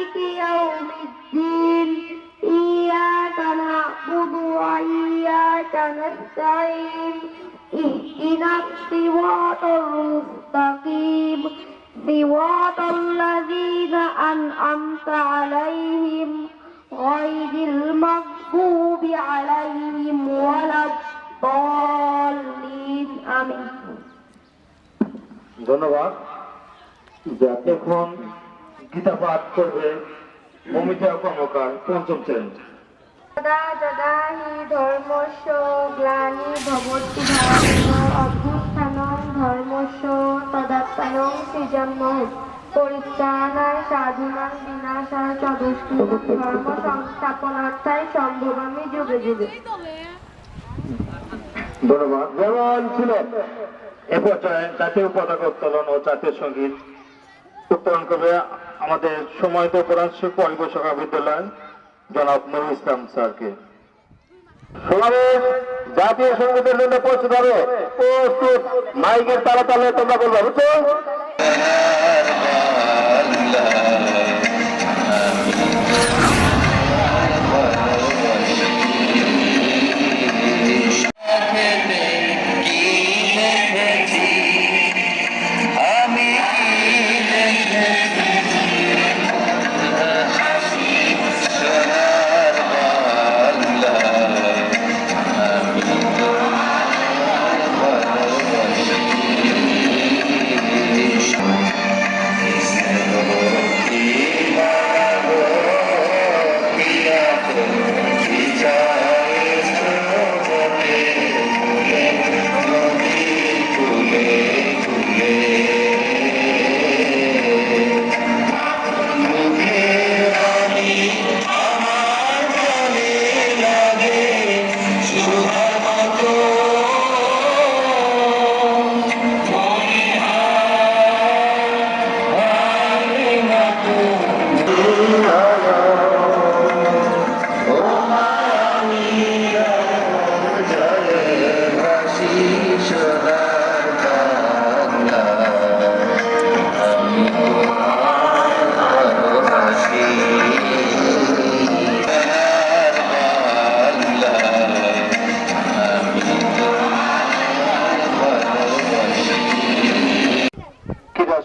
مالك يوم الدين إياك نعبد وإياك نستعين اهدنا الصراط المستقيم صراط الذين أنعمت عليهم غير المغضوب عليهم ولا الضالين آمين। ধন্যবাদ। এখন গীতা পাঠ করবে মমিতা কর্মকার, পঞ্চম শ্রেণী। তদা তদা হি ধর্মস্য গ্লানি ভবতি ভারতের অভ্যুত্থানং ধর্মস্য তদাত্মানং সৃজন্মঃ পরিত্রাণায় সাধুনাং বিনাশায় চ দুষ্কৃতং ধর্ম সংস্থাপনার্থায় সম্ভবামি যুগে যুগে। ধন্যবাদ। যেমন ছিল এ পর্যায়ে জাতীয় পতাকা উত্তোলন ও জাতীয় সঙ্গীত উত্তোলন করবে আমাদের সময়ত প্রধান শিক্ষক পরিবেশক বিদ্যালয় জনাব নুরুল ইসলাম স্যারকে। সমাবেশ জাতীয় সঙ্গীতের জন্য প্রস্তুত হবে। প্রস্তুত, মাইকের তালে তালে তোমরা বলবো, বুঝছো?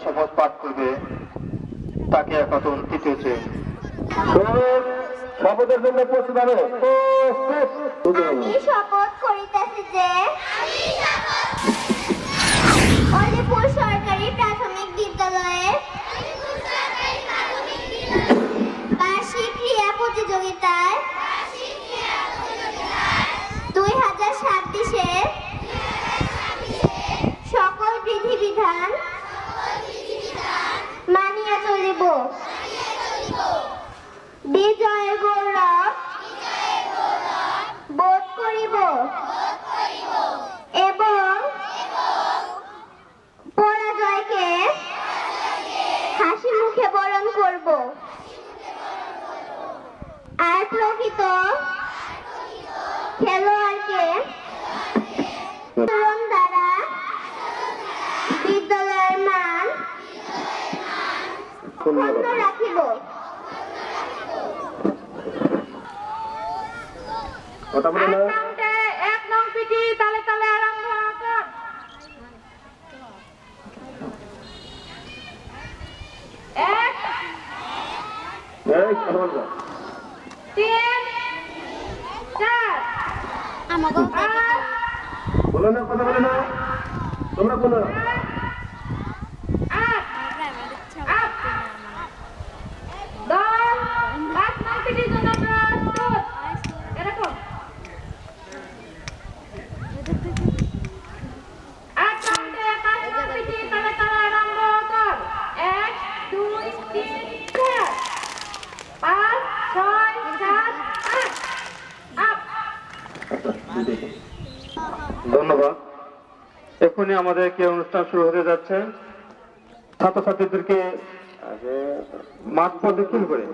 শপথ পাঠ করবে তাকে এখন তৃতীয় শ্রেণী। শপথের জন্য প্রস্তুত হবে। আমি শপথ করিতেছি যে অলিপুর সরকারি প্রাথমিক বিদ্যালয়ের বার্ষিক ক্রীড়া প্রতিযোগিতায় 2026-এর সকল বিধিবিধান মানিয়া চলিব, বিজয়ের গৌরব বোধ করিব এবং পরাজয়কে হাসি মুখে বরণ করব। আর প্রকৃত খেলোয়াড়কে দ্বারা বিদ্যালয়ের মান ক্ষুণ্ণ রাখিব। এক নং পিটি তালে তালে আরম্ভ কর। এক, তিন, চার, বলো না, কথা বলো না, তোমরা বলো। আট, আট, 10, 5 নং পিটির জন্য প্রস্তুত। এরকম 8 কাউন্টে 5 নং পিটি তালে তালে আরম্ভ কর। 1, 2, 3, 4, 5, 6, 7, 8 আপ। ধন্যবাদ। এখনই আমাদের কি অনুষ্ঠান শুরু হতে যাচ্ছে। ছাত্রছাত্রীদেরকে মাঠ প্রদক্ষিণ করে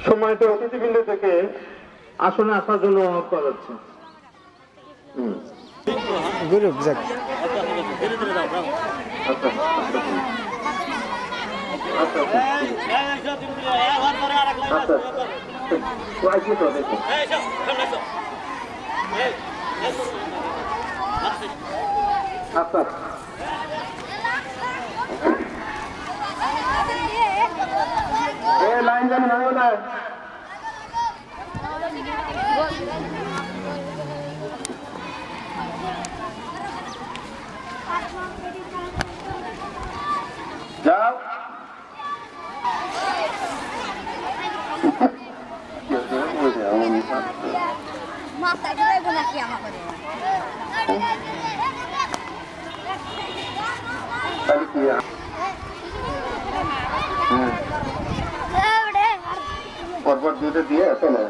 সম্মানিত অতিথিবৃন্দ থেকে আসনে আসার জন্য অনুরোধ করা যাচ্ছে। আচ্ছা আচ্ছা আচ্ছা তো দেখুন আচ্ছা লাইন জানি না না যাও মাথা ঘুরাইব নাকি আমাকে পরপর দুটো দিয়ে চলে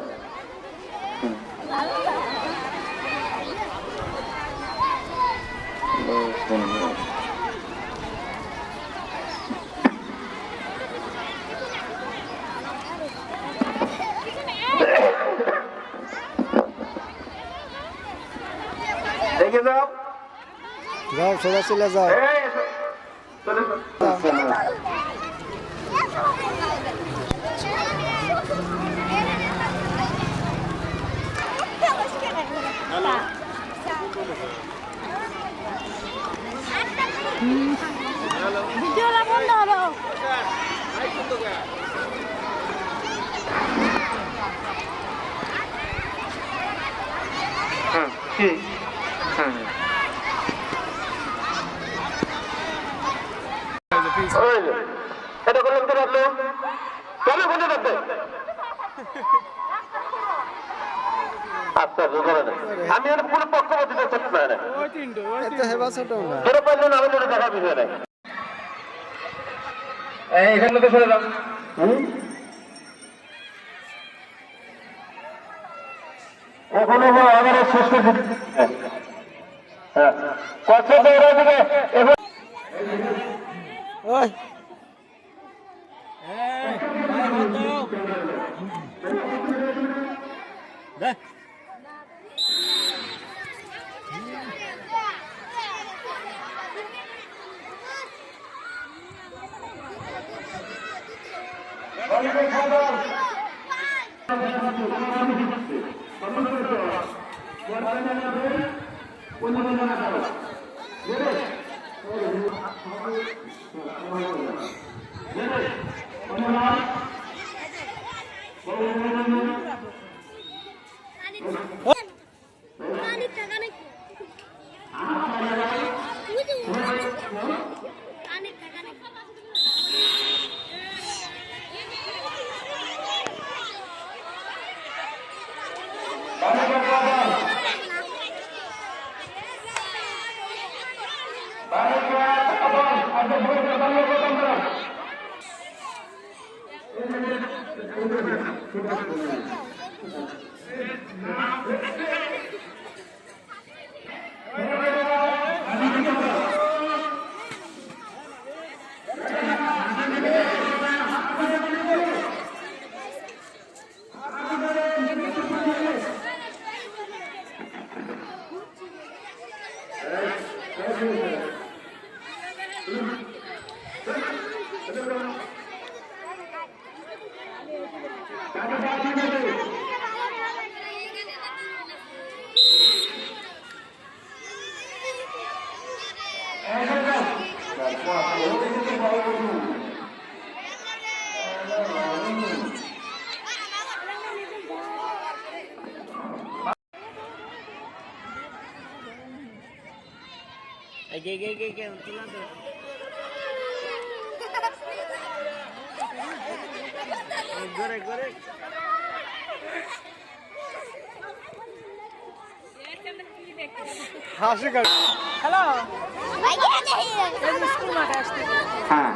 দেখে যাও যাও সোজা চলে যাও চলে ভিডিওটা বন্ধ হলো কি হ্যাঁ এটা করলেন কেন আপনি কেন বলে যাচ্ছে আচ্ছা আমি আর পুরো পক্ষপাতি করতে পারি না এত হেবা ছোট না তোরা পারলেন আমি তোরা দেখা বিষয় নাই এখান থেকে সরে যান এখন আমাদের শেষ করে হ্যাঁ কষ্ট ওরা দিকে এখন ওই হাসি কাট হ্যালো হ্যাঁ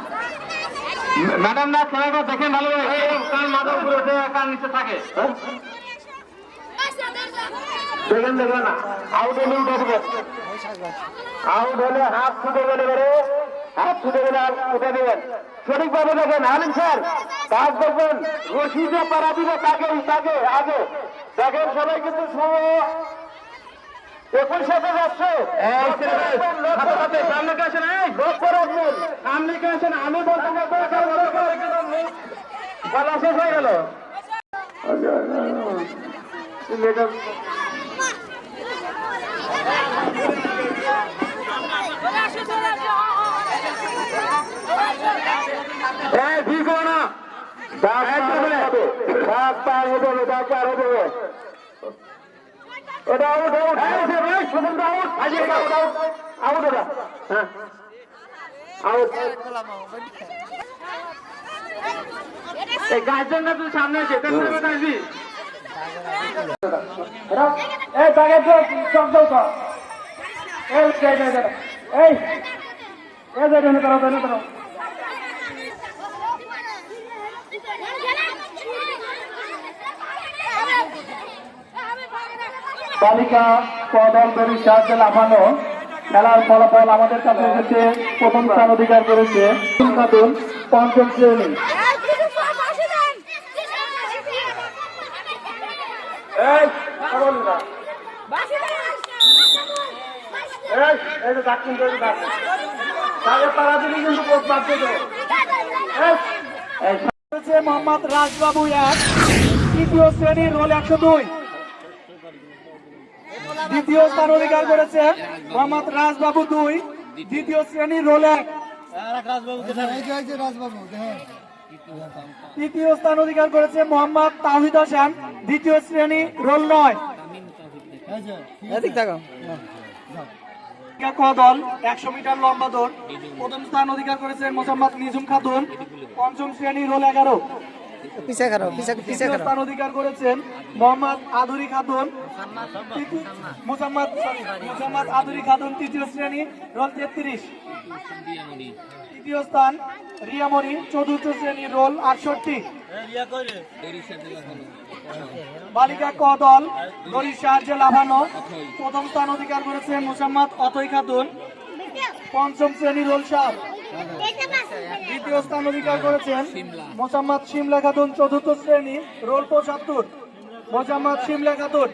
ম্যাডাম না খেলাটা দেখেন ভালো কান মাথার উপরে ওঠে কান নিচে থাকে দেখেন দেখেন না আউট হলে উঠে দেবে আউট হলে হাত ছুটে গেলে বেড়ে হাত ছুটে গেলে উঠে দেবেন সঠিকভাবে দেখেন আলিম স্যার কাজ দেখবেন রশিদে পাড়া দিবে তাকে তাকে আগে দেখেন সবাই কিন্তু একই সাথে যাচ্ছে সামনে কে আসেন সামনে কে আসেন আমি বলতে খেলা শেষ হয়ে গেল। ঠিক হবে না, পার হতে হবে, পার হতে হবে। ওটা আউট, আউট, প্রথম আউট, আউট, আউট, ওটা হ্যাঁ আউট। এই গার্জেন না তুই সামনে এসে আসবি। এই তাকে চক দাও তো, এই এই বালিকা কদল দড়ির সাহায্যে লাফানো খেলার ফলাফল আমাদের কাছে এসেছে। প্রথম স্থান অধিকার করেছে খাতুন, পঞ্চম শ্রেণী। মোহাম্মদ রাজবাবু 1, তৃতীয় শ্রেণী, রোল 102। দ্বিতীয় স্থান অধিকার করেছে মোহাম্মদ রাজবাবু 2, দ্বিতীয় শ্রেণী, রোল 1। তৃতীয় স্থান অধিকার করেছে মোহাম্মদ তাহিদ হোসেন, দ্বিতীয় শ্রেণী, রোল 9। দল 100 মিটার লম্বা দৌড়, প্রথম স্থান অধিকার করেছে মোহাম্মদ নিজুম খাতুন, পঞ্চম শ্রেণী, রোল 11। দ্বিতীয় স্থান অধিকার করেছেন মোহাম্মদ আদুরি খাতুন, মোহাম্মদ আদুরি খাতুন, তৃতীয় শ্রেণী, রোল 33। তৃতীয় স্থান রিয়ামণি, চতুর্থ শ্রেণী, রোল 68। বালিকা ক দল দড়ির সাহায্যে লাফানো, প্রথম স্থান অধিকার করেছে মোহাম্মদ অতই খাতুন, পঞ্চম শ্রেণী, রোল 7। দ্বিতীয় স্থান অধিকার করেছেন মোহাম্মদ শিমলা খাতুন, চতুর্থ শ্রেণী, রোল 75। মোহাম্মদ শিমলা খাতুন,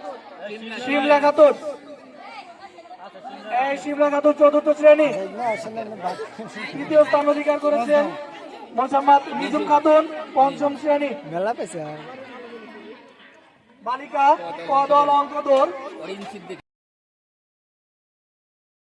এই শিমলা খাতুন, চতুর্থ শ্রেণী। তৃতীয় স্থান অধিকার করেছেন মোহাম্মদ নিজুম খাতুন, পঞ্চম শ্রেণী। বালিকা ক দল অঙ্ক দৌড়,